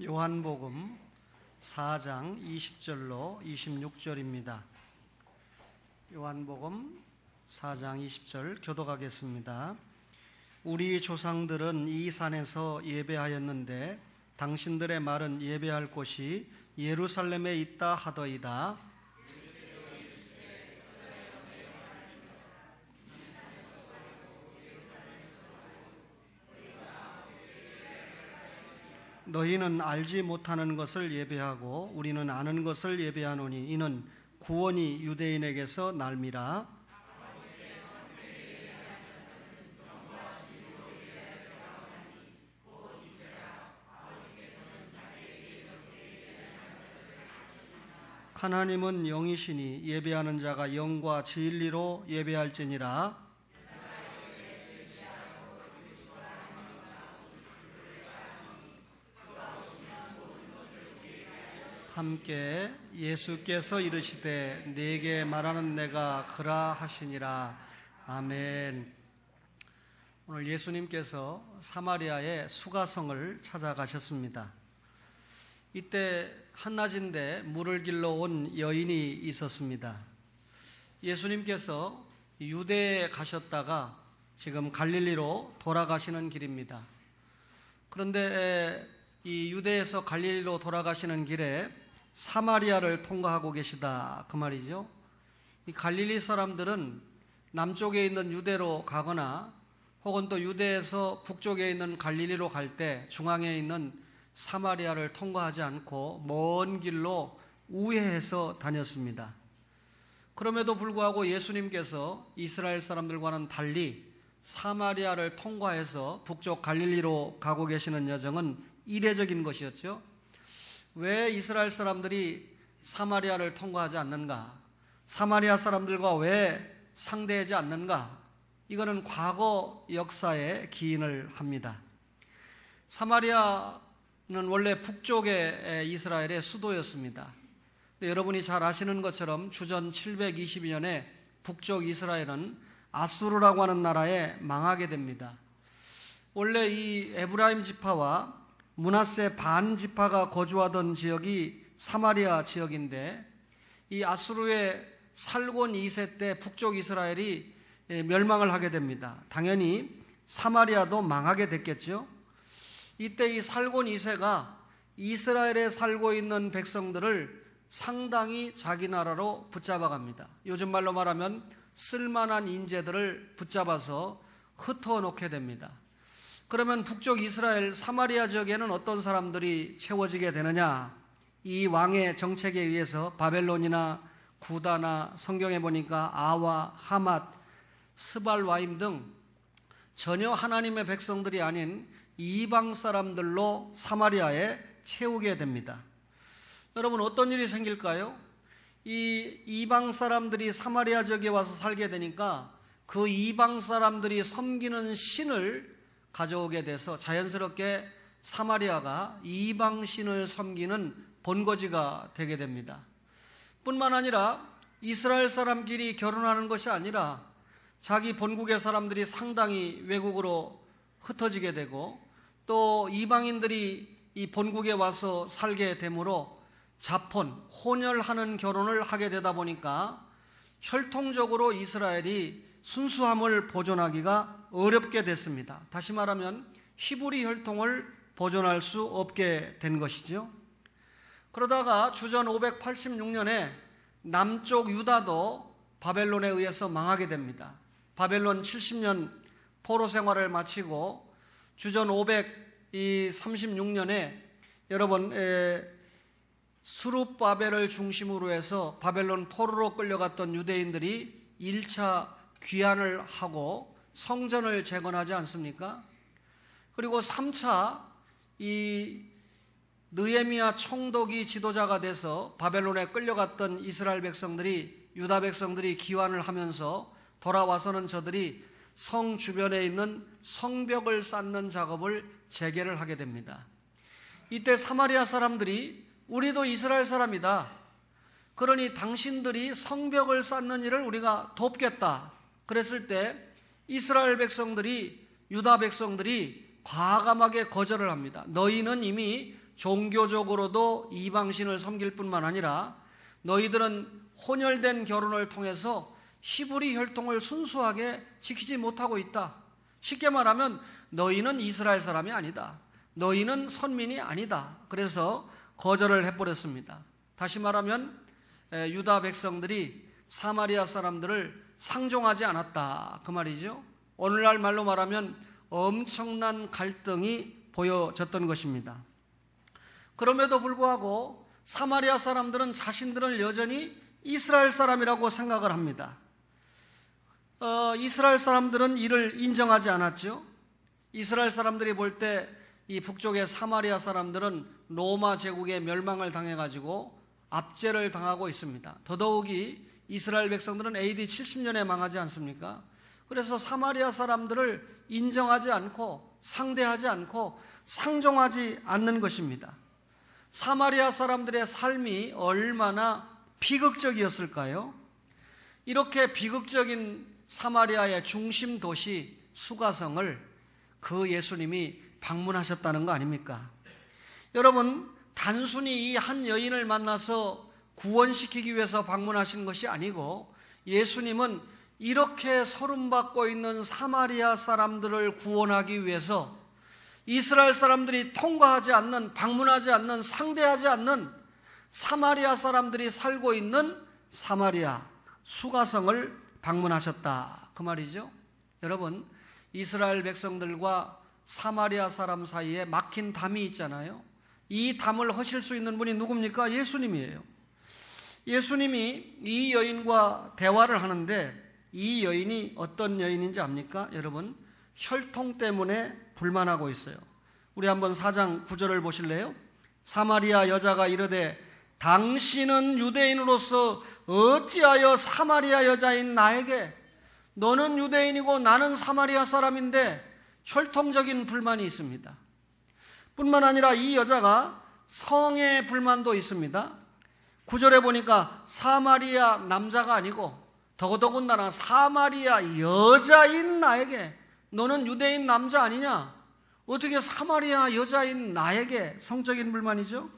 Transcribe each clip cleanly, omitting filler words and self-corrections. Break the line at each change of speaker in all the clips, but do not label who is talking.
요한복음 4장 20절로 26절입니다. 요한복음 4장 20절 교독하겠습니다. 우리 조상들은 이 산에서 예배하였는데 당신들의 말은 예배할 곳이 예루살렘에 있다 하더이다. 너희는 알지 못하는 것을 예배하고 우리는 아는 것을 예배하노니 이는 구원이 유대인에게서 날미라. 하나님은 영이시니 예배하는 자가 영과 진리로 예배할지니라. 함께 예수께서 이르시되 네게 말하는 내가 그라 하시니라. 아멘. 오늘 예수님께서 사마리아의 수가성을 찾아가셨습니다. 이때 한낮인데 물을 길러 온 여인이 있었습니다. 예수님께서 유대에 가셨다가 지금 갈릴리로 돌아가시는 길입니다. 그런데 이 유대에서 갈릴리로 돌아가시는 길에 사마리아를 통과하고 계시다 그 말이죠. 이 갈릴리 사람들은 남쪽에 있는 유대로 가거나 혹은 또 유대에서 북쪽에 있는 갈릴리로 갈 때 중앙에 있는 사마리아를 통과하지 않고 먼 길로 우회해서 다녔습니다. 그럼에도 불구하고 예수님께서 이스라엘 사람들과는 달리 사마리아를 통과해서 북쪽 갈릴리로 가고 계시는 여정은 이례적인 것이었죠. 왜 이스라엘 사람들이 사마리아를 통과하지 않는가? 사마리아 사람들과 왜 상대하지 않는가? 이거는 과거 역사에 기인을 합니다. 사마리아는 원래 북쪽의 이스라엘의 수도였습니다. 여러분이 잘 아시는 것처럼 주전 722년에 북쪽 이스라엘은 아수르라고 하는 나라에 망하게 됩니다. 원래 이 에브라임 지파와 므낫세 반 지파가 거주하던 지역이 사마리아 지역인데 이 아수르의 살곤 2세 때 북쪽 이스라엘이 멸망을 하게 됩니다. 당연히 사마리아도 망하게 됐겠죠. 이때 이 살곤 2세가 이스라엘에 살고 있는 백성들을 상당히 자기 나라로 붙잡아 갑니다. 요즘 말로 말하면 쓸만한 인재들을 붙잡아서 흩어 놓게 됩니다. 그러면 북쪽 이스라엘 사마리아 지역에는 어떤 사람들이 채워지게 되느냐? 이 왕의 정책에 의해서 바벨론이나 구다나 성경에 보니까 아와, 하맛, 스발와임 등 전혀 하나님의 백성들이 아닌 이방 사람들로 사마리아에 채우게 됩니다. 여러분 어떤 일이 생길까요? 이 이방 사람들이 사마리아 지역에 와서 살게 되니까 그 이방 사람들이 섬기는 신을 가져오게 돼서 자연스럽게 사마리아가 이방신을 섬기는 본거지가 되게 됩니다. 뿐만 아니라 이스라엘 사람끼리 결혼하는 것이 아니라 자기 본국의 사람들이 상당히 외국으로 흩어지게 되고 또 이방인들이 이 본국에 와서 살게 되므로 자폰, 혼혈하는 결혼을 하게 되다 보니까 혈통적으로 이스라엘이 순수함을 보존하기가 어렵게 됐습니다. 다시 말하면 히브리 혈통을 보존할 수 없게 된 것이죠. 그러다가 주전 586년에 남쪽 유다도 바벨론에 의해서 망하게 됩니다. 바벨론 70년 포로 생활을 마치고 주전 536년에 여러분 수룹바벨을 중심으로 해서 바벨론 포로로 끌려갔던 유대인들이 1차 귀환을 하고 성전을 재건하지 않습니까? 그리고 3차 이 느헤미야 총독이 지도자가 돼서 바벨론에 끌려갔던 이스라엘 백성들이 유다 백성들이 귀환을 하면서 돌아와서는 저들이 성 주변에 있는 성벽을 쌓는 작업을 재개를 하게 됩니다. 이때 사마리아 사람들이 우리도 이스라엘 사람이다. 그러니 당신들이 성벽을 쌓는 일을 우리가 돕겠다. 그랬을 때 이스라엘 백성들이 유다 백성들이 과감하게 거절을 합니다. 너희는 이미
종교적으로도 이방신을 섬길 뿐만 아니라 너희들은 혼혈된 결혼을 통해서 히브리 혈통을 순수하게 지키지 못하고 있다. 쉽게 말하면 너희는 이스라엘 사람이 아니다. 너희는 선민이 아니다. 그래서 거절을 해버렸습니다. 다시 말하면 유다 백성들이 사마리아 사람들을 상종하지 않았다. 그 말이죠. 오늘날 말로 말하면 엄청난 갈등이 보여졌던 것입니다. 그럼에도 불구하고 사마리아 사람들은 자신들을 여전히 이스라엘 사람이라고 생각을 합니다. 이스라엘 사람들은 이를 인정하지 않았죠. 이스라엘 사람들이 볼 때 이 북쪽의 사마리아 사람들은 로마 제국의 멸망을 당해가지고 압제를 당하고 있습니다. 더더욱이 이스라엘 백성들은 AD 70년에 망하지 않습니까? 그래서 사마리아 사람들을 인정하지 않고 상대하지 않고 상종하지 않는 것입니다. 사마리아 사람들의 삶이 얼마나 비극적이었을까요? 이렇게 비극적인 사마리아의 중심 도시 수가성을 그 예수님이 방문하셨다는 거 아닙니까? 여러분, 단순히 이 한 여인을 만나서 구원시키기 위해서 방문하신 것이 아니고 예수님은 이렇게 소름받고 있는 사마리아 사람들을 구원하기 위해서 이스라엘 사람들이 통과하지 않는, 방문하지 않는, 상대하지 않는 사마리아 사람들이 살고 있는 사마리아 수가성을 방문하셨다. 그 말이죠. 여러분, 이스라엘 백성들과 사마리아 사람 사이에 막힌 담이 있잖아요. 이 담을 허실 수 있는 분이 누굽니까? 예수님이에요. 예수님이 이 여인과 대화를 하는데 이 여인이 어떤 여인인지 압니까? 여러분, 혈통 때문에 불만하고 있어요. 우리 한번 4장 9절을 보실래요? 사마리아 여자가 이르되 당신은 유대인으로서 어찌하여 사마리아 여자인 나에게, 너는 유대인이고 나는 사마리아 사람인데 혈통적인 불만이 있습니다. 뿐만 아니라 이 여자가 성의 불만도 있습니다. 9절에 보니까 사마리아 남자가 아니고 더더군다나 사마리아 여자인 나에게, 너는 유대인 남자 아니냐? 어떻게 사마리아 여자인 나에게? 성적인 불만이죠.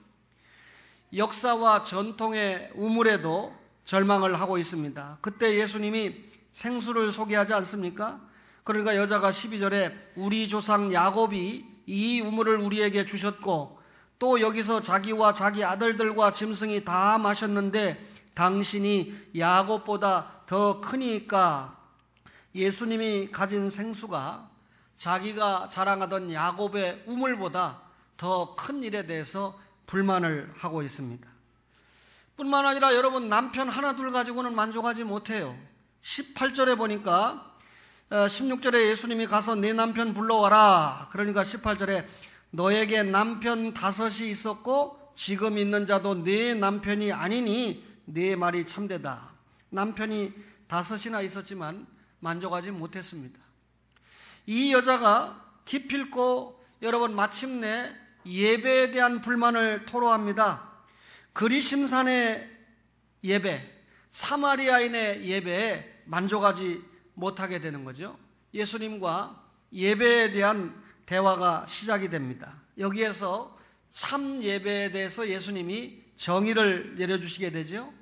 역사와 전통의 우물에도 절망을 하고 있습니다. 그때 예수님이 생수를 소개하지 않습니까? 그러니까 여자가 12절에 우리 조상 야곱이 이 우물을 우리에게 주셨고 또 여기서 자기와 자기 아들들과 짐승이 다 마셨는데 당신이 야곱보다 더 크니까, 예수님이 가진 생수가 자기가 자랑하던 야곱의 우물보다 더 큰 일에 대해서 불만을 하고 있습니다. 뿐만 아니라 여러분, 남편 하나 둘 가지고는 만족하지 못해요. 18절에 보니까 16절에 예수님이 가서 네 남편 불러와라. 그러니까 18절에 너에게 남편 5이 있었고 지금 있는 자도 네 남편이 아니니 네 말이 참되다. 남편이 5이나 있었지만 만족하지 못했습니다. 이 여자가 기필코 여러분 마침내 예배에 대한 불만을 토로합니다. 그리심산의 예배, 사마리아인의 예배에 만족하지 못하게 되는 거죠. 예수님과 예배에 대한 대화가 시작이 됩니다. 여기에서 참 예배에 대해서 예수님이 정의를 내려주시게 되죠.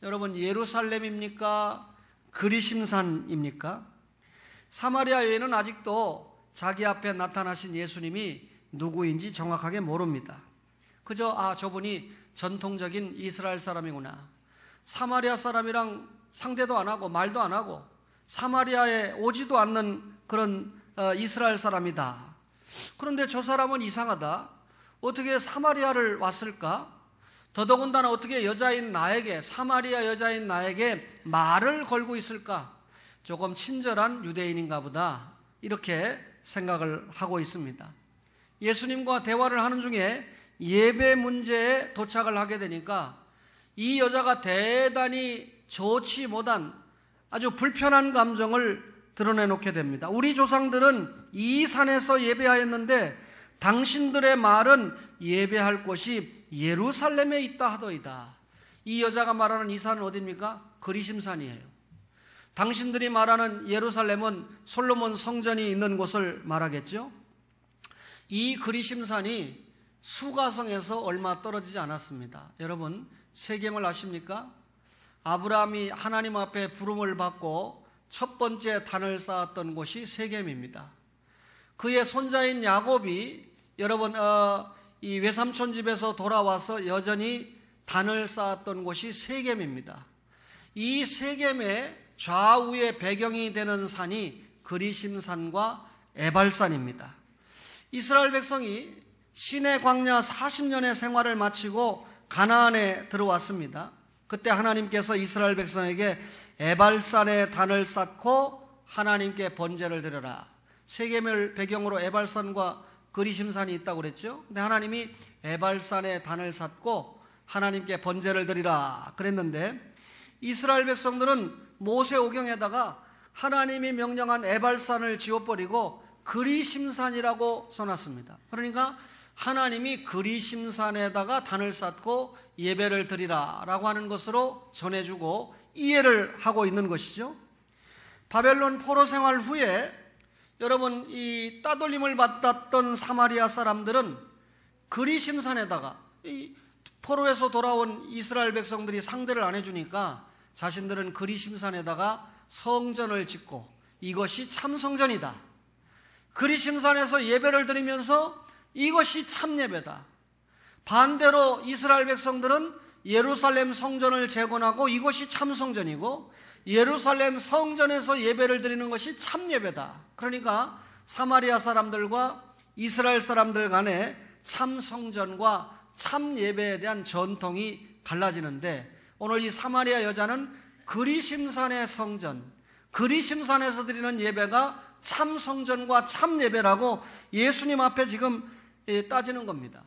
여러분, 예루살렘입니까? 그리심산입니까? 사마리아 여인은 아직도 자기 앞에 나타나신 예수님이 누구인지 정확하게 모릅니다. 그저 저분이 전통적인 이스라엘 사람이구나. 사마리아 사람이랑 상대도 안 하고 말도 안 하고 사마리아에 오지도 않는 그런 이스라엘 사람이다. 그런데 저 사람은 이상하다. 어떻게 사마리아를 왔을까? 더더군다나 어떻게 여자인 나에게, 사마리아 여자인 나에게 말을 걸고 있을까? 조금 친절한 유대인인가 보다. 이렇게 생각을 하고 있습니다. 예수님과 대화를 하는 중에 예배 문제에 도착을 하게 되니까 이 여자가 대단히 좋지 못한 아주 불편한 감정을 드러내놓게 됩니다. 우리 조상들은 이 산에서 예배하였는데 당신들의 말은 예배할 곳이 예루살렘에 있다 하더이다. 이 여자가 말하는 이 산은 어디입니까? 그리심산이에요. 당신들이 말하는 예루살렘은 솔로몬 성전이 있는 곳을 말하겠죠? 이 그리심산이 수가성에서 얼마 떨어지지 않았습니다. 여러분, 세겜을 아십니까? 아브라함이 하나님 앞에 부름을 받고 첫 번째 단을 쌓았던 곳이 세겜입니다. 그의 손자인 야곱이 여러분 이 외삼촌 집에서 돌아와서 여전히 단을 쌓았던 곳이 세겜입니다. 이 세겜의 좌우의 배경이 되는 산이 그리심산과 에발산입니다. 이스라엘 백성이 시내 광야 40년의 생활을 마치고 가나안에 들어왔습니다. 그때 하나님께서 이스라엘 백성에게 에발산에 단을 쌓고 하나님께 번제를 드려라. 세겜을 배경으로 에발산과 그리심산이 있다고 그랬죠. 근데 하나님이 에발산에 단을 쌓고 하나님께 번제를 드리라 그랬는데 이스라엘 백성들은 모세오경에다가 하나님이 명령한 에발산을 지워버리고 그리심산이라고 써놨습니다. 그러니까 하나님이 그리심산에다가 단을 쌓고 예배를 드리라 라고 하는 것으로 전해주고 이해를 하고 있는 것이죠. 바벨론 포로 생활 후에 여러분 이 따돌림을 받았던 사마리아 사람들은 그리심산에다가 이 포로에서 돌아온 이스라엘 백성들이 상대를 안 해주니까 자신들은 그리심산에다가 성전을 짓고 이것이 참 성전이다. 그리심산에서 예배를 드리면서 이것이 참 예배다. 반대로 이스라엘 백성들은 예루살렘 성전을 재건하고 이것이 참 성전이고 예루살렘 성전에서 예배를 드리는 것이 참 예배다. 그러니까 사마리아 사람들과 이스라엘 사람들 간에 참 성전과 참 예배에 대한 전통이 갈라지는데 오늘 이 사마리아 여자는 그리심산의 성전, 그리심산에서 드리는 예배가 참 성전과 참 예배라고 예수님 앞에 지금 따지는 겁니다.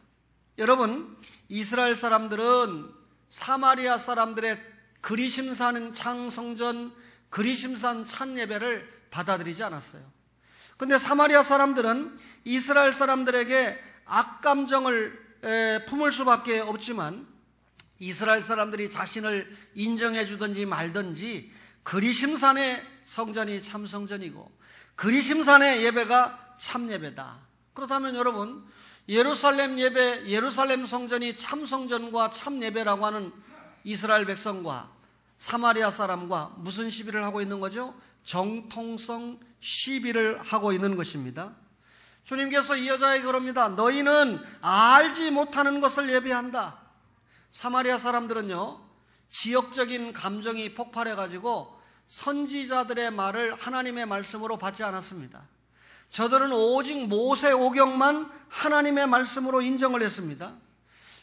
여러분, 이스라엘 사람들은 사마리아 사람들의 그리심산 창성전, 그리심산 참 예배를 받아들이지 않았어요. 근데 사마리아 사람들은 이스라엘 사람들에게 악감정을 품을 수밖에 없지만 이스라엘 사람들이 자신을 인정해 주든지 말든지 그리심산의 성전이 참 성전이고 그리심산의 예배가 참 예배다. 그렇다면 여러분, 예루살렘 예배, 예루살렘 성전이 참 성전과 참 예배라고 하는 이스라엘 백성과 사마리아 사람과 무슨 시비를 하고 있는 거죠? 정통성 시비를 하고 있는 것입니다. 주님께서 이 여자에게 그럽니다. 너희는 알지 못하는 것을 예배한다. 사마리아 사람들은요, 지역적인 감정이 폭발해가지고 선지자들의 말을 하나님의 말씀으로 받지 않았습니다. 저들은 오직 모세오경만 하나님의 말씀으로 인정을 했습니다.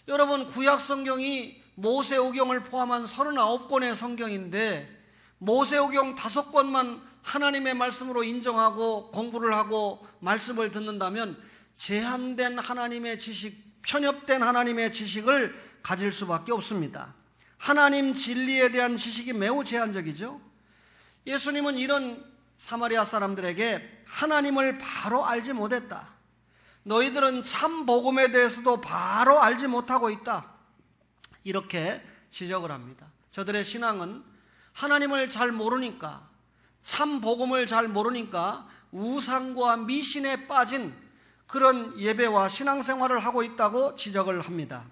여러분, 구약 성경이 모세오경을 포함한 39권의 성경인데 모세오경 5권만 하나님의 말씀으로 인정하고 공부를 하고 말씀을 듣는다면 제한된 하나님의 지식, 편협된 하나님의 지식을 가질 수밖에 없습니다. 하나님 진리에 대한 지식이 매우 제한적이죠. 예수님은 이런 사마리아 사람들에게 하나님을 바로 알지 못했다. 너희들은 참 복음에 대해서도 바로 알지 못하고 있다. 이렇게 지적을 합니다. 저들의 신앙은 하나님을 잘 모르니까, 참 복음을 잘 모르니까 우상과 미신에 빠진 그런 예배와 신앙생활을 하고 있다고 지적을 합니다.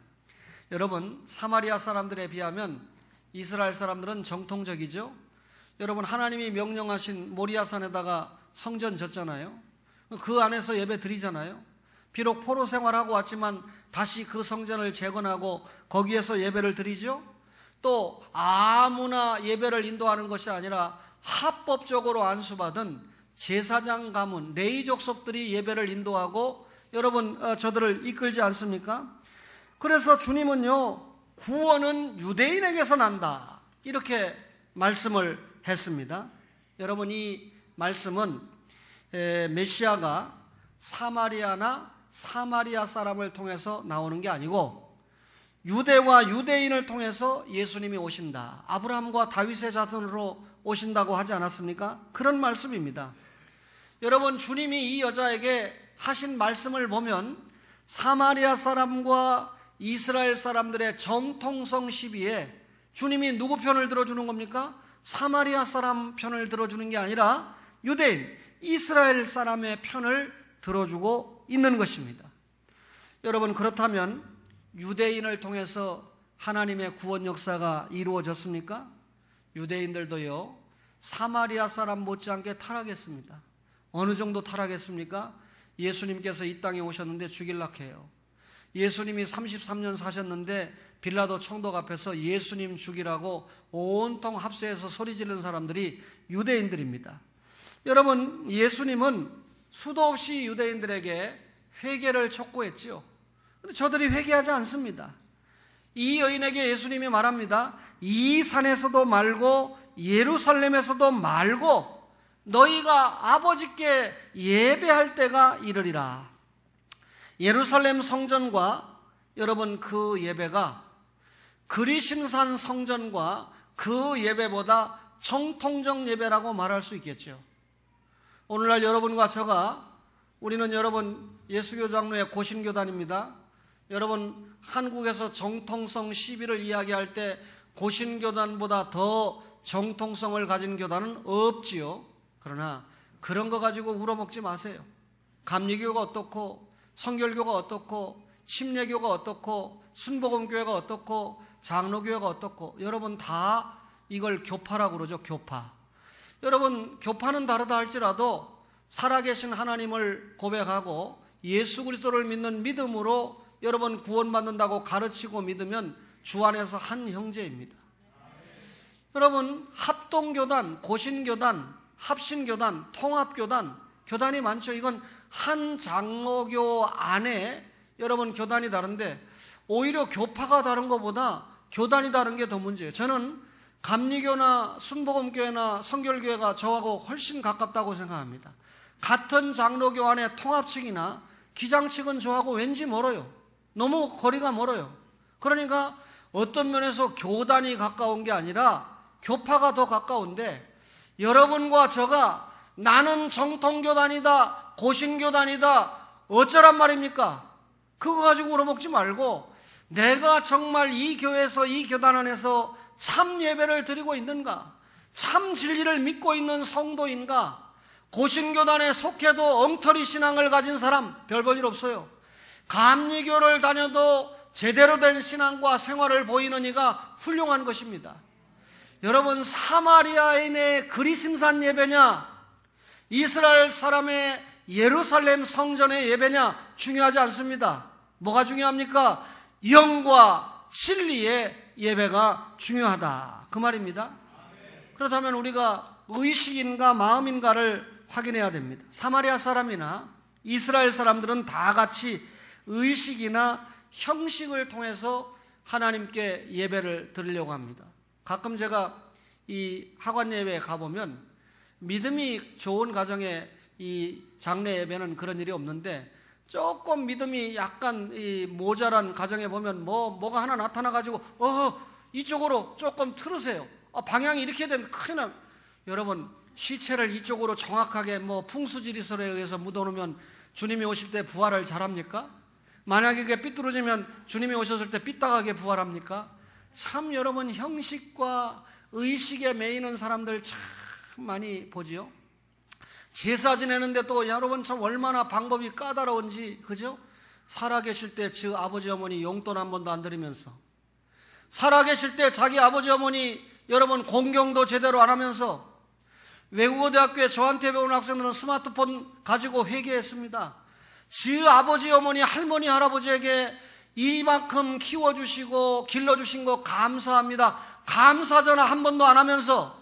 여러분, 사마리아 사람들에 비하면 이스라엘 사람들은 정통적이죠. 여러분, 하나님이 명령하신 모리아산에다가 성전 졌잖아요. 그 안에서 예배 드리잖아요. 비록 포로 생활하고 왔지만 다시 그 성전을 재건하고 거기에서 예배를 드리죠. 또 아무나 예배를 인도하는 것이 아니라 합법적으로 안수받은 제사장 가문, 레위 족속들이 예배를 인도하고 여러분 저들을 이끌지 않습니까? 그래서 주님은요, 구원은 유대인에게서 난다, 이렇게 말씀을 했습니다. 여러분, 이 말씀은 메시아가 사마리아나 사마리아 사람을 통해서 나오는 게 아니고 유대와 유대인을 통해서 예수님이 오신다, 아브라함과 다윗의 자손으로 오신다고 하지 않았습니까? 그런 말씀입니다. 여러분, 주님이 이 여자에게 하신 말씀을 보면 사마리아 사람과 이스라엘 사람들의 정통성 시비에 주님이 누구 편을 들어주는 겁니까? 사마리아 사람 편을 들어주는 게 아니라 유대인, 이스라엘 사람의 편을 들어주고 있는 것입니다. 여러분, 그렇다면 유대인을 통해서 하나님의 구원 역사가 이루어졌습니까? 유대인들도요, 사마리아 사람 못지않게 타락했습니다. 어느 정도 타락했습니까? 예수님께서 이 땅에 오셨는데 죽일라 해요. 예수님이 33년 사셨는데 빌라도 총독 앞에서 예수님 죽이라고 온통 합세해서 소리 지르는 사람들이 유대인들입니다. 여러분, 예수님은 수도 없이 유대인들에게 회개를 촉구했지요. 그런데 저들이 회개하지 않습니다. 이 여인에게 예수님이 말합니다. 이 산에서도 말고 예루살렘에서도 말고 너희가 아버지께 예배할 때가 이르리라. 예루살렘 성전과 여러분 그 예배가 그리심산 성전과 그 예배보다 정통적 예배라고 말할 수 있겠죠. 오늘날 여러분과 저가 우리는 여러분 예수교 장로의 고신교단입니다. 여러분 한국에서 정통성 시비를 이야기할 때 고신교단보다 더 정통성을 가진 교단은 없지요. 그러나 그런 거 가지고 울어먹지 마세요. 감리교가 어떻고 성결교가 어떻고 심례교가 어떻고 순복음교회가 어떻고 장로교회가 어떻고 여러분 다 이걸 교파라고 그러죠. 교파. 여러분 교파는 다르다 할지라도 살아계신 하나님을 고백하고 예수 그리스도를 믿는 믿음으로 여러분 구원받는다고 가르치고 믿으면 주 안에서 한 형제입니다. 여러분 합동교단, 고신교단, 합신교단, 통합교단, 교단이 많죠. 이건 한 장로교 안에 여러분 교단이 다른데 오히려 교파가 다른 것보다 교단이 다른 게 더 문제예요. 저는 감리교나 순복음교회나 성결교회가 저하고 훨씬 가깝다고 생각합니다. 같은 장로교 안에 통합측이나 기장측은 저하고 왠지 멀어요. 너무 거리가 멀어요. 그러니까 어떤 면에서 교단이 가까운 게 아니라 교파가 더 가까운데 여러분과 저가 나는 정통교단이다, 고신교단이다 어쩌란 말입니까? 그거 가지고 울어먹지 말고 내가 정말 이 교회에서 이 교단 안에서 참 예배를 드리고 있는가? 참 진리를 믿고 있는 성도인가? 고신교단에 속해도 엉터리 신앙을 가진 사람 별 볼 일 없어요. 감리교를 다녀도 제대로 된 신앙과 생활을 보이는 이가 훌륭한 것입니다. 여러분 사마리아인의 그리심산 예배냐 이스라엘 사람의 예루살렘 성전의 예배냐 중요하지 않습니다. 뭐가 중요합니까? 영과 진리의 예배가 중요하다 그 말입니다. 그렇다면 우리가 의식인가 마음인가를 확인해야 됩니다. 사마리아 사람이나 이스라엘 사람들은 다 같이 의식이나 형식을 통해서 하나님께 예배를 드리려고 합니다. 가끔 제가 이 학원 예배에 가보면 믿음이 좋은 가정에 이 장례 예배는 그런 일이 없는데 조금 믿음이 약간 이 모자란 가정에 보면 뭐가 하나 나타나가지고 이쪽으로 조금 틀으세요. 방향이 이렇게 되면 큰일 나. 여러분 시체를 이쪽으로 정확하게 풍수지리설에 의해서 묻어놓으면 주님이 오실 때 부활을 잘합니까? 만약에 그게 삐뚤어지면 주님이 오셨을 때 삐딱하게 부활합니까? 참 여러분 형식과 의식에 매이는 사람들 참 많이 보지요. 제사 지내는데 또 여러분 참 얼마나 방법이 까다로운지 그죠? 살아계실 때 저 아버지 어머니 용돈 한 번도 안 드리면서 살아계실 때 자기 아버지 어머니 여러분 공경도 제대로 안 하면서 외국어 대학교에 저한테 배우는 학생들은 스마트폰 가지고 회개했습니다. 지 아버지 어머니 할머니 할아버지에게 이만큼 키워주시고 길러주신 거 감사합니다. 감사 전화 한 번도 안 하면서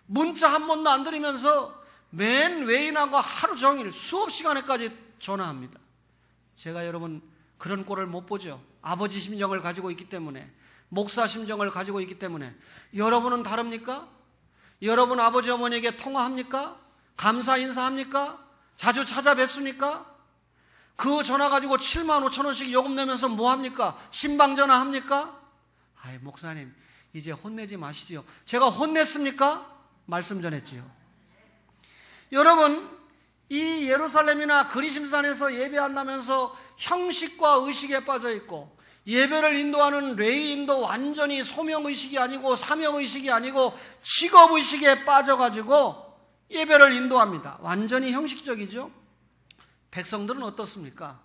문자 한 번도 안 드리면서 맨 외인하고 하루 종일 수업 시간에까지 전화합니다. 제가 여러분 그런 꼴을 못 보죠. 아버지 심정을 가지고 있기 때문에 목사 심정을 가지고 있기 때문에 여러분은 다릅니까? 여러분 아버지 어머니에게 통화합니까? 감사 인사합니까? 자주 찾아뵙습니까? 그 전화 가지고 7만 5천 원씩 요금 내면서 뭐합니까? 신방전화 합니까? 아이 목사님 이제 혼내지 마시지요. 제가 혼냈습니까? 말씀 전했지요. 여러분 이 예루살렘이나 그리심산에서 예배한다면서 형식과 의식에 빠져있고 예배를 인도하는 레위인도 완전히 소명의식이 아니고 사명의식이 아니고 직업의식에 빠져가지고 예배를 인도합니다. 완전히 형식적이죠. 백성들은 어떻습니까?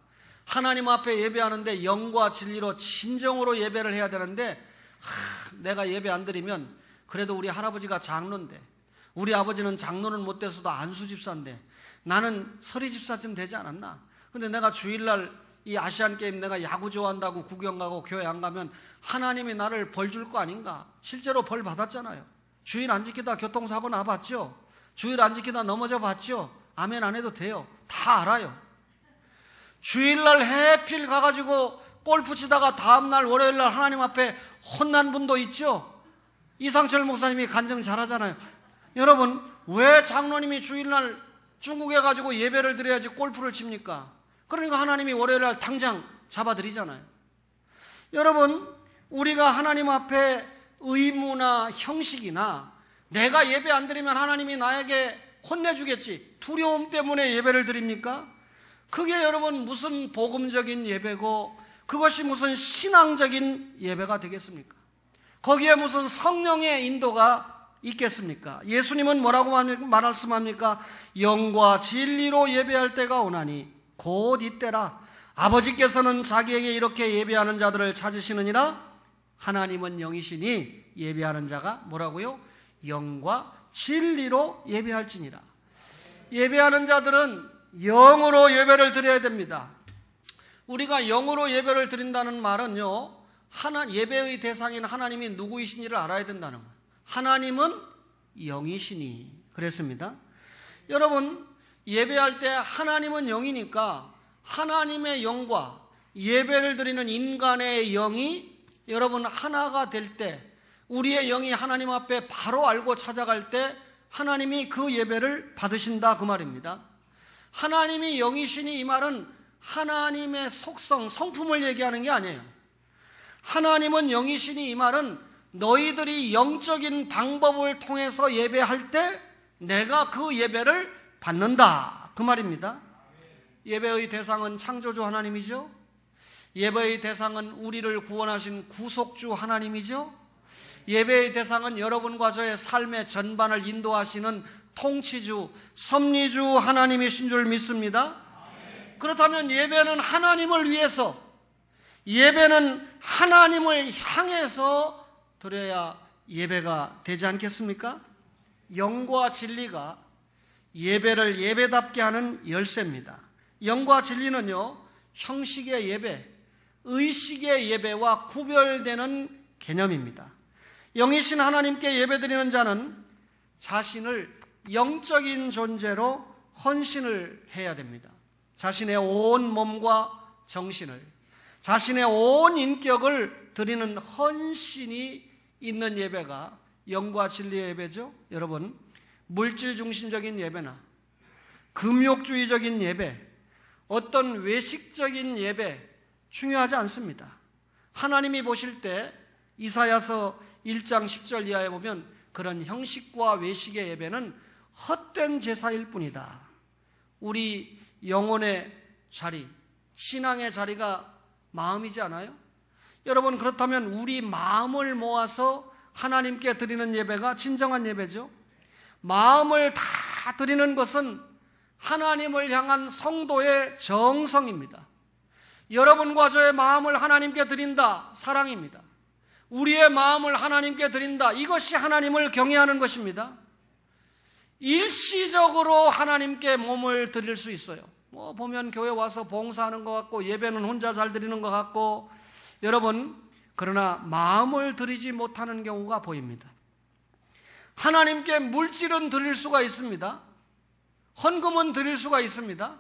하나님 앞에 예배하는데 영과 진리로 진정으로 예배를 해야 되는데 내가 예배 안 드리면 그래도 우리 할아버지가 장로인데 우리 아버지는 장로는 못 돼서도 안수집사인데 나는 서리집사쯤 되지 않았나? 근데 내가 주일날 이 아시안게임 내가 야구 좋아한다고 구경 가고 교회 안 가면 하나님이 나를 벌 줄 거 아닌가? 실제로 벌 받았잖아요. 주일 안 지키다 교통사고 나봤죠? 주일 안 지키다 넘어져 봤죠? 아멘 안 해도 돼요. 다 알아요. 주일날 해필 가가지고 골프 치다가 다음날 월요일날 하나님 앞에 혼난 분도 있죠? 이상철 목사님이 간증 잘하잖아요. 여러분, 왜 장로님이 주일날 중국에 가지고 예배를 드려야지 골프를 칩니까? 그러니까 하나님이 월요일날 당장 잡아드리잖아요. 여러분, 우리가 하나님 앞에 의무나 형식이나 내가 예배 안 드리면 하나님이 나에게 혼내주겠지 두려움 때문에 예배를 드립니까? 그게 여러분 무슨 복음적인 예배고 그것이 무슨 신앙적인 예배가 되겠습니까? 거기에 무슨 성령의 인도가 있겠습니까? 예수님은 뭐라고 말씀합니까? 영과 진리로 예배할 때가 오나니 곧 이때라. 아버지께서는 자기에게 이렇게 예배하는 자들을 찾으시느니라. 하나님은 영이시니 예배하는 자가 뭐라고요? 영과 진리로 예배할지니라. 예배하는 자들은 영으로 예배를 드려야 됩니다. 우리가 영으로 예배를 드린다는 말은요, 예배의 대상인 하나님이 누구이신지를 알아야 된다는 거예요. 하나님은 영이시니 그랬습니다. 여러분, 예배할 때 하나님은 영이니까 하나님의 영과 예배를 드리는 인간의 영이 여러분 하나가 될 때, 우리의 영이 하나님 앞에 바로 알고 찾아갈 때 하나님이 그 예배를 받으신다 그 말입니다. 하나님이 영이시니 이 말은 하나님의 속성, 성품을 얘기하는 게 아니에요. 하나님은 영이시니 이 말은 너희들이 영적인 방법을 통해서 예배할 때 내가 그 예배를 받는다 그 말입니다. 예배의 대상은 창조주 하나님이죠. 예배의 대상은 우리를 구원하신 구속주 하나님이죠. 예배의 대상은 여러분과 저의 삶의 전반을 인도하시는 통치주, 섭리주 하나님이신 줄 믿습니다. 그렇다면 예배는 하나님을 위해서, 예배는 하나님을 향해서 드려야 예배가 되지 않겠습니까? 영과 진리가 예배를 예배답게 하는 열쇠입니다. 영과 진리는요, 형식의 예배, 의식의 예배와 구별되는 개념입니다. 영이신 하나님께 예배드리는 자는 자신을 영적인 존재로 헌신을 해야 됩니다. 자신의 온 몸과 정신을, 자신의 온 인격을 드리는 헌신이 있는 예배가 영과 진리의 예배죠. 여러분, 물질 중심적인 예배나 금욕주의적인 예배, 어떤 외식적인 예배 중요하지 않습니다. 하나님이 보실 때 이사야서 1장 10절 이하에 보면 그런 형식과 외식의 예배는 헛된 제사일 뿐이다. 우리 영혼의 자리, 신앙의 자리가 마음이지 않아요? 여러분, 그렇다면 우리 마음을 모아서 하나님께 드리는 예배가 진정한 예배죠. 마음을 다 드리는 것은 하나님을 향한 성도의 정성입니다. 여러분과 저의 마음을 하나님께 드린다, 사랑입니다. 우리의 마음을 하나님께 드린다, 이것이 하나님을 경외하는 것입니다. 일시적으로 하나님께 몸을 드릴 수 있어요. 보면 교회 와서 봉사하는 것 같고 예배는 혼자 잘 드리는 것 같고, 여러분, 그러나 마음을 드리지 못하는 경우가 보입니다. 하나님께 물질은 드릴 수가 있습니다. 헌금은 드릴 수가 있습니다.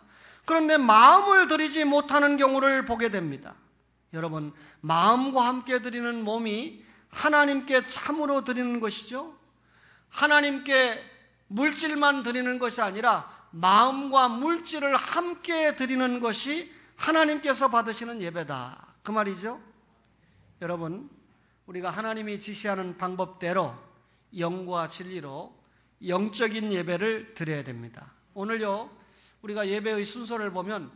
그런데 마음을 드리지 못하는 경우를 보게 됩니다. 여러분, 마음과 함께 드리는 몸이 하나님께 참으로 드리는 것이죠. 하나님께 물질만 드리는 것이 아니라 마음과 물질을 함께 드리는 것이 하나님께서 받으시는 예배다 그 말이죠. 여러분, 우리가 하나님이 지시하는 방법대로 영과 진리로 영적인 예배를 드려야 됩니다. 오늘요, 우리가 예배의 순서를 보면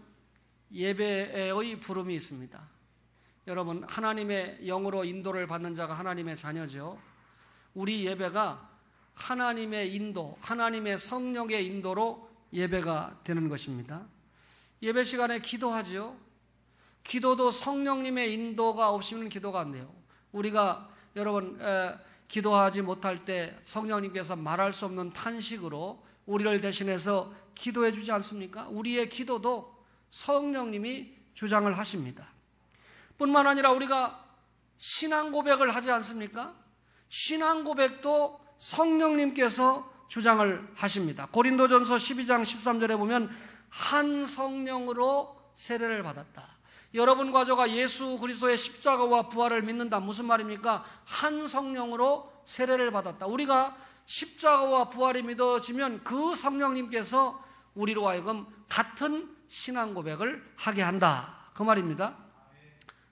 예배의 부름이 있습니다. 여러분, 하나님의 영으로 인도를 받는 자가 하나님의 자녀죠. 우리 예배가 하나님의 인도, 하나님의 성령의 인도로 예배가 되는 것입니다. 예배 시간에 기도하죠. 기도도 성령님의 인도가 없이는 기도가 안 돼요. 우리가 여러분 기도하지 못할 때 성령님께서 말할 수 없는 탄식으로 우리를 대신해서 기도해 주지 않습니까? 우리의 기도도 성령님이 주장을 하십니다. 뿐만 아니라 우리가 신앙 고백을 하지 않습니까? 신앙 고백도 성령님께서 주장을 하십니다. 고린도전서 12장 13절에 보면 한 성령으로 세례를 받았다. 여러분과 저가 예수 그리스도의 십자가와 부활을 믿는다. 무슨 말입니까? 한 성령으로 세례를 받았다. 우리가 십자가와 부활이 믿어지면 그 성령님께서 우리로 하여금 같은 신앙 고백을 하게 한다. 그 말입니다.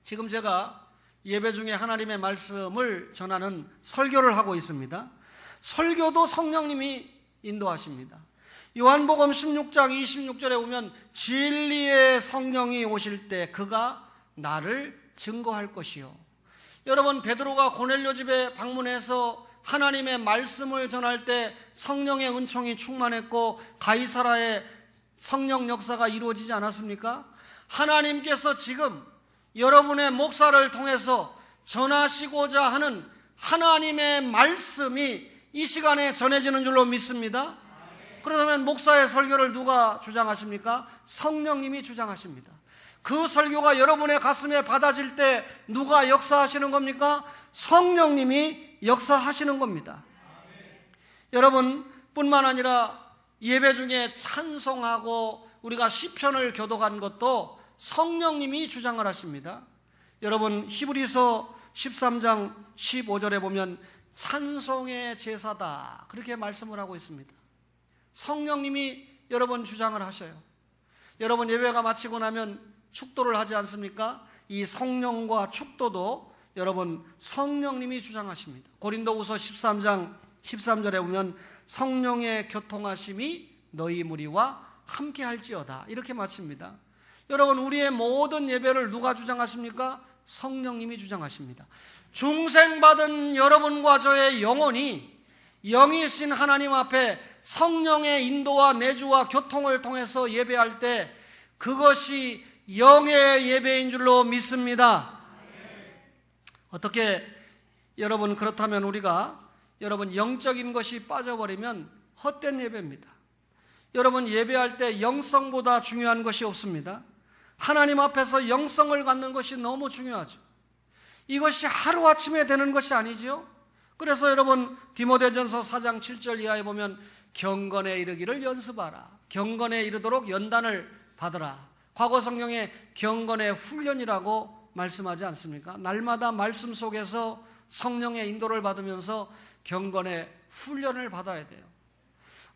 지금 제가 예배 중에 하나님의 말씀을 전하는 설교를 하고 있습니다. 설교도 성령님이 인도하십니다. 요한복음 16장 26절에 보면 진리의 성령이 오실 때 그가 나를 증거할 것이요. 여러분, 베드로가 고넬료 집에 방문해서 하나님의 말씀을 전할 때 성령의 은총이 충만했고 가이사라의 성령 역사가 이루어지지 않았습니까? 하나님께서 지금 여러분의 목사를 통해서 전하시고자 하는 하나님의 말씀이 이 시간에 전해지는 줄로 믿습니다. 그러면 목사의 설교를 누가 주장하십니까? 성령님이 주장하십니다. 그 설교가 여러분의 가슴에 받아질 때 누가 역사하시는 겁니까? 성령님이 역사하시는 겁니다. 여러분 뿐만 아니라 예배 중에 찬송하고 우리가 시편을 교독한 것도 성령님이 주장을 하십니다. 여러분 히브리서 13장 15절에 보면 찬송의 제사다 그렇게 말씀을 하고 있습니다. 성령님이 여러분 주장을 하셔요. 여러분 예배가 마치고 나면 축도를 하지 않습니까? 이 성령과 축도도 여러분 성령님이 주장하십니다. 고린도후서 13장 13절에 보면 성령의 교통하심이 너희 무리와 함께 할지어다 이렇게 마칩니다. 여러분 우리의 모든 예배를 누가 주장하십니까? 성령님이 주장하십니다. 중생받은 여러분과 저의 영혼이 영이신 하나님 앞에 성령의 인도와 내주와 교통을 통해서 예배할 때 그것이 영의 예배인 줄로 믿습니다. 어떻게 여러분 그렇다면 우리가 여러분 영적인 것이 빠져버리면 헛된 예배입니다. 여러분 예배할 때 영성보다 중요한 것이 없습니다. 하나님 앞에서 영성을 갖는 것이 너무 중요하죠. 이것이 하루아침에 되는 것이 아니지요. 그래서 여러분 디모데전서 4장 7절 이하에 보면 경건에 이르기를 연습하라. 경건에 이르도록 연단을 받으라. 과거 성경에 경건의 훈련이라고 말씀하지 않습니까? 날마다 말씀 속에서 성령의 인도를 받으면서 경건의 훈련을 받아야 돼요.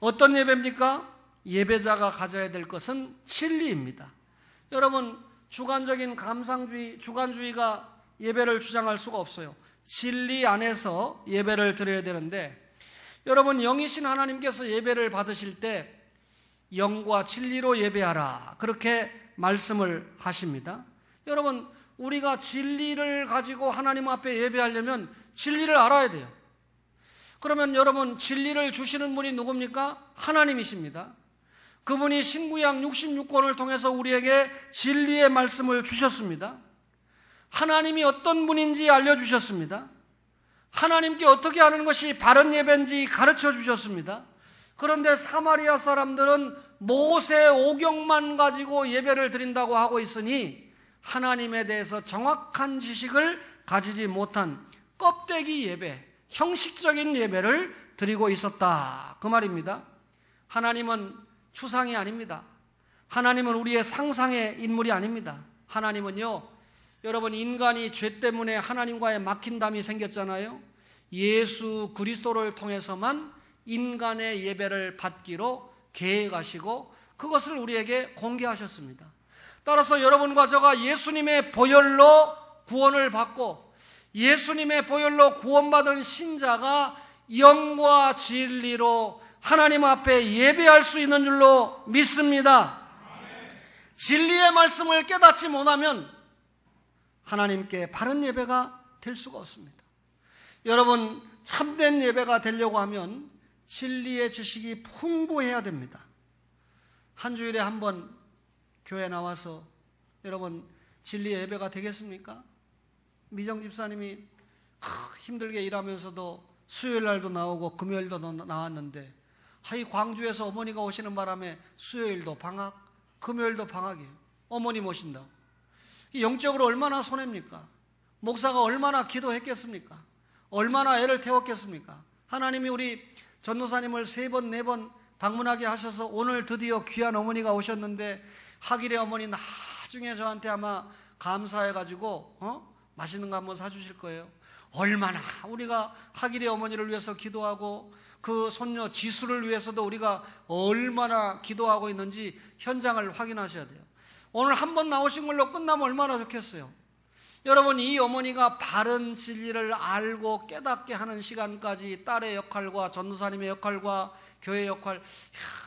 어떤 예배입니까? 예배자가 가져야 될 것은 진리입니다. 여러분 주관적인 감상주의, 주관주의가 예배를 주장할 수가 없어요. 진리 안에서 예배를 드려야 되는데 여러분 영이신 하나님께서 예배를 받으실 때 영과 진리로 예배하라 그렇게 말씀을 하십니다. 여러분 우리가 진리를 가지고 하나님 앞에 예배하려면 진리를 알아야 돼요. 그러면 여러분 진리를 주시는 분이 누굽니까? 하나님이십니다. 그분이 신구약 66권을 통해서 우리에게 진리의 말씀을 주셨습니다. 하나님이 어떤 분인지 알려주셨습니다. 하나님께 어떻게 하는 것이 바른 예배인지 가르쳐 주셨습니다. 그런데 사마리아 사람들은 모세 오경만 가지고 예배를 드린다고 하고 있으니 하나님에 대해서 정확한 지식을 가지지 못한 껍데기 예배, 형식적인 예배를 드리고 있었다. 그 말입니다. 하나님은 추상이 아닙니다. 하나님은 우리의 상상의 인물이 아닙니다. 하나님은요, 여러분 인간이 죄 때문에 하나님과의 막힌담이 생겼잖아요. 예수 그리스도를 통해서만 인간의 예배를 받기로 계획하시고 그것을 우리에게 공개하셨습니다. 따라서 여러분과 저가 예수님의 보혈로 구원을 받고 예수님의 보혈로 구원받은 신자가 영과 진리로 하나님 앞에 예배할 수 있는 줄로 믿습니다. 진리의 말씀을 깨닫지 못하면 하나님께 바른 예배가 될 수가 없습니다. 여러분 참된 예배가 되려고 하면 진리의 지식이 풍부해야 됩니다. 한 주일에 한 번 교회 나와서 여러분
진리 예배가 되겠습니까? 미정 집사님이 힘들게 일하면서도 수요일 날도 나오고 금요일도 나왔는데 하이 광주에서 어머니가 오시는 바람에 수요일도 방학, 금요일도 방학이에요. 어머니 모신다고. 영적으로 얼마나 손해입니까? 목사가 얼마나 기도했겠습니까? 얼마나 애를 태웠겠습니까? 하나님이 우리 전도사님을 3번, 4번 방문하게 하셔서 오늘 드디어 귀한 어머니가 오셨는데 하길의 어머니 나중에 저한테 아마 감사해가지고 맛있는 거 한번 사주실 거예요. 얼마나 우리가 하길의 어머니를 위해서 기도하고 그 손녀 지수를 위해서도 우리가 얼마나 기도하고 있는지 현장을 확인하셔야 돼요. 오늘 한번 나오신 걸로 끝나면 얼마나 좋겠어요. 여러분, 이 어머니가 바른 진리를 알고 깨닫게 하는 시간까지 딸의 역할과 전도사님의 역할과 교회 역할,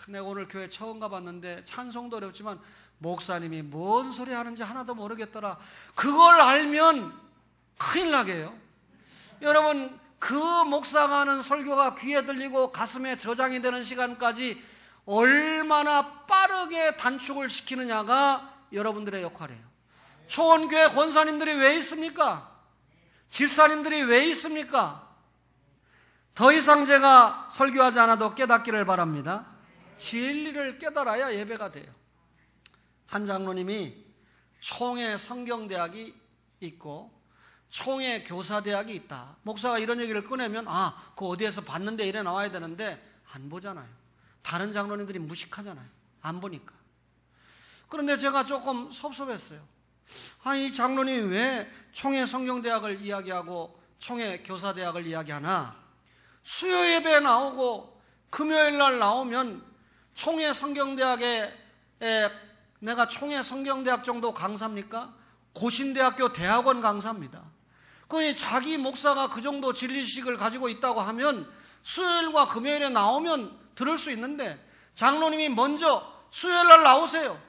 내가 오늘 교회 처음 가봤는데 찬송도 어렵지만 목사님이 뭔 소리 하는지 하나도 모르겠더라. 그걸 알면 큰일 나게 해요. 여러분, 그 목사가 하는 설교가 귀에 들리고 가슴에 저장이 되는 시간까지 얼마나 빠르게 단축을 시키느냐가 여러분들의 역할이에요. 초원교회 권사님들이 왜 있습니까? 집사님들이 왜 있습니까? 더 이상 제가 설교하지 않아도 깨닫기를 바랍니다. 진리를 깨달아야 예배가 돼요. 한 장로님이 총회 성경대학이 있고 총회 교사대학이 있다. 목사가 이런 얘기를 꺼내면 그거 어디에서 봤는데 이래 나와야 되는데 안 보잖아요. 다른 장로님들이 무식하잖아요. 안 보니까. 그런데 제가 조금 섭섭했어요. 이 장로님이 왜 총회 성경대학을 이야기하고 총회 교사대학을 이야기하나? 수요 예배에 나오고 금요일 날 나오면 총회 성경대학에 내가 총회 성경대학 정도 강사입니까? 고신대학교 대학원 강사입니다. 그러니 자기 목사가 그 정도 진리식을 가지고 있다고 하면 수요일과 금요일에 나오면 들을 수 있는데 장로님이 먼저 수요일 날 나오세요.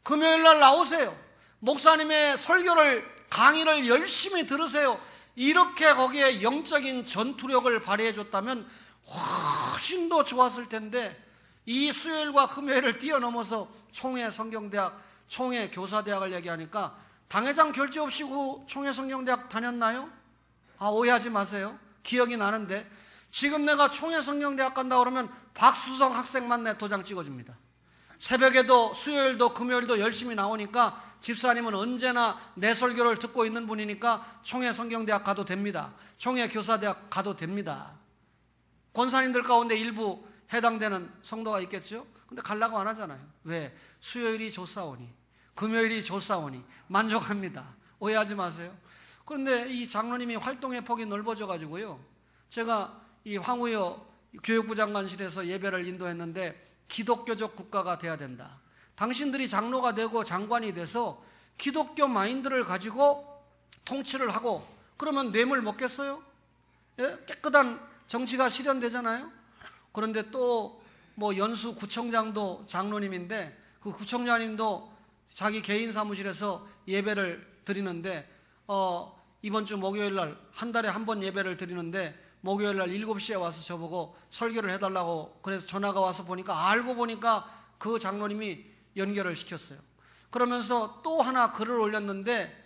금요일 날 나오세요. 목사님의 설교를 강의를 열심히 들으세요. 이렇게 거기에 영적인 전투력을 발휘해 줬다면 훨씬 더 좋았을 텐데 이 수요일과 금요일을 뛰어넘어서 총회 성경대학, 총회 교사대학을 얘기하니까 당회장 결제 없이 그 총회 성경대학 다녔나요? 오해하지 마세요. 기억이 나는데 지금 내가 총회 성경대학 간다 그러면 박수성 학생만 내 도장 찍어줍니다. 새벽에도 수요일도 금요일도 열심히 나오니까 집사님은 언제나 내 설교를 듣고 있는 분이니까 총회 성경대학 가도 됩니다. 총회 교사대학 가도 됩니다. 권사님들 가운데 일부 해당되는 성도가 있겠죠? 근데 가려고 안 하잖아요. 왜? 수요일이 좋사오니 금요일이 좋사오니 만족합니다. 오해하지 마세요. 그런데 이 장로님이 활동의 폭이 넓어져 가지고요. 제가 이 황우여 교육부 장관실에서 예배를 인도했는데 기독교적 국가가 돼야 된다. 당신들이 장로가 되고 장관이 돼서 기독교 마인드를 가지고 통치를 하고 그러면 뇌물 먹겠어요? 예? 깨끗한 정치가 실현되잖아요. 그런데 또 뭐 연수 구청장도 장로님인데 그 구청장님도 자기 개인 사무실에서 예배를 드리는데 이번 주 목요일 날 한 달에 한 번 예배를 드리는데 목요일 날 7시에 와서 저보고 설교를 해달라고 그래서 전화가 와서 보니까 알고 보니까 그 장로님이 연결을 시켰어요. 그러면서 또 하나 글을 올렸는데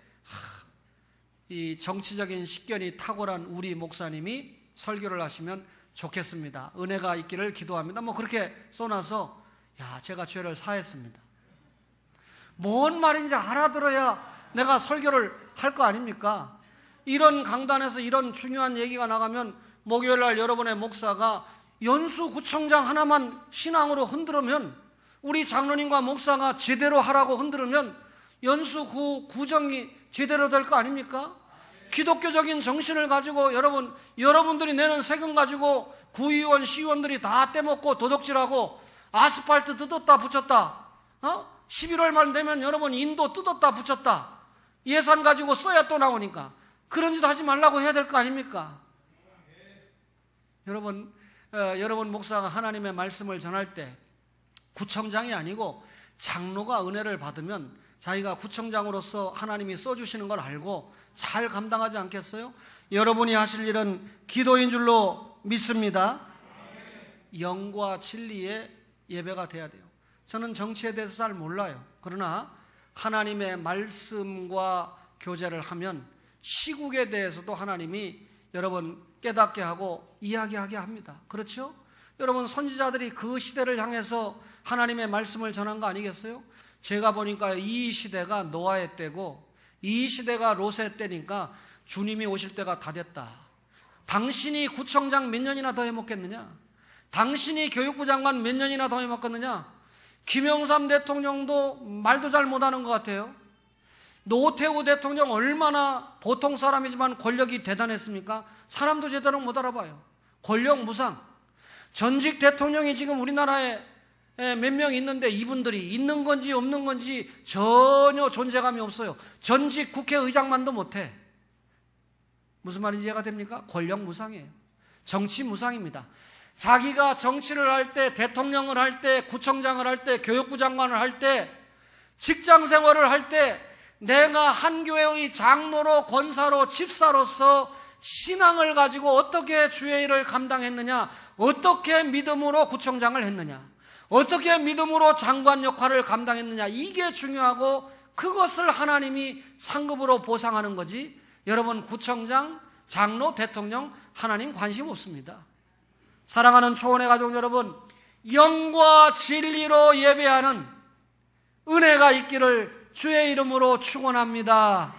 이 정치적인 식견이 탁월한 우리 목사님이 설교를 하시면 좋겠습니다. 은혜가 있기를 기도합니다. 뭐 그렇게 써놔서 제가 죄를 사했습니다. 뭔 말인지 알아들어야 내가 설교를 할 거 아닙니까? 이런 강단에서 이런 중요한 얘기가 나가면 목요일 날 여러분의 목사가 연수구청장 하나만 신앙으로 흔들으면 우리 장로님과 목사가 제대로 하라고 흔들으면 연수구 구정이 제대로 될 거 아닙니까? 기독교적인 정신을 가지고 여러분들이 내는 세금 가지고 구의원, 시의원들이 다 떼먹고 도둑질하고 아스팔트 뜯었다 붙였다. 11월만 되면 여러분 인도 뜯었다 붙였다. 예산 가지고 써야 또 나오니까 그런 짓 하지 말라고 해야 될 거 아닙니까? 여러분 목사가 하나님의 말씀을 전할 때 구청장이 아니고 장로가 은혜를 받으면 자기가 구청장으로서 하나님이 써주시는 걸 알고 잘 감당하지 않겠어요? 여러분이 하실 일은 기도인 줄로 믿습니다. 영과 진리의 예배가 돼야 돼요. 저는 정치에 대해서 잘 몰라요. 그러나
하나님의 말씀과 교제를 하면 시국에 대해서도 하나님이 여러분 깨닫게 하고 이야기하게 합니다. 그렇죠? 여러분 선지자들이 그 시대를 향해서 하나님의 말씀을 전한 거 아니겠어요? 제가 보니까 이 시대가 노아의 때고 이 시대가 롯의 때니까 주님이 오실 때가 다 됐다. 당신이 구청장 몇 년이나 더 해먹겠느냐? 당신이 교육부 장관 몇 년이나 더 해먹겠느냐? 김영삼 대통령도 말도 잘 못하는 것 같아요. 노태우 대통령 얼마나 보통 사람이지만 권력이 대단했습니까? 사람도 제대로 못 알아봐요. 권력 무상. 전직 대통령이 지금 우리나라에 몇 명 있는데 이분들이 있는 건지 없는 건지 전혀 존재감이 없어요. 전직 국회의장만도 못해. 무슨 말인지 이해가 됩니까? 권력 무상이에요. 정치 무상입니다. 자기가 정치를 할 때, 대통령을 할 때, 구청장을 할 때, 교육부 장관을 할 때, 직장 생활을 할 때 내가 한 교회의 장로로, 권사로, 집사로서 신앙을 가지고 어떻게 주의 일을 감당했느냐, 어떻게 믿음으로 구청장을 했느냐, 어떻게 믿음으로 장관 역할을 감당했느냐, 이게 중요하고 그것을 하나님이 상급으로 보상하는 거지. 여러분 구청장, 장로, 대통령 하나님 관심 없습니다. 사랑하는 초원의 가족 여러분, 영과 진리로 예배하는 은혜가 있기를 주의 이름으로 축원합니다.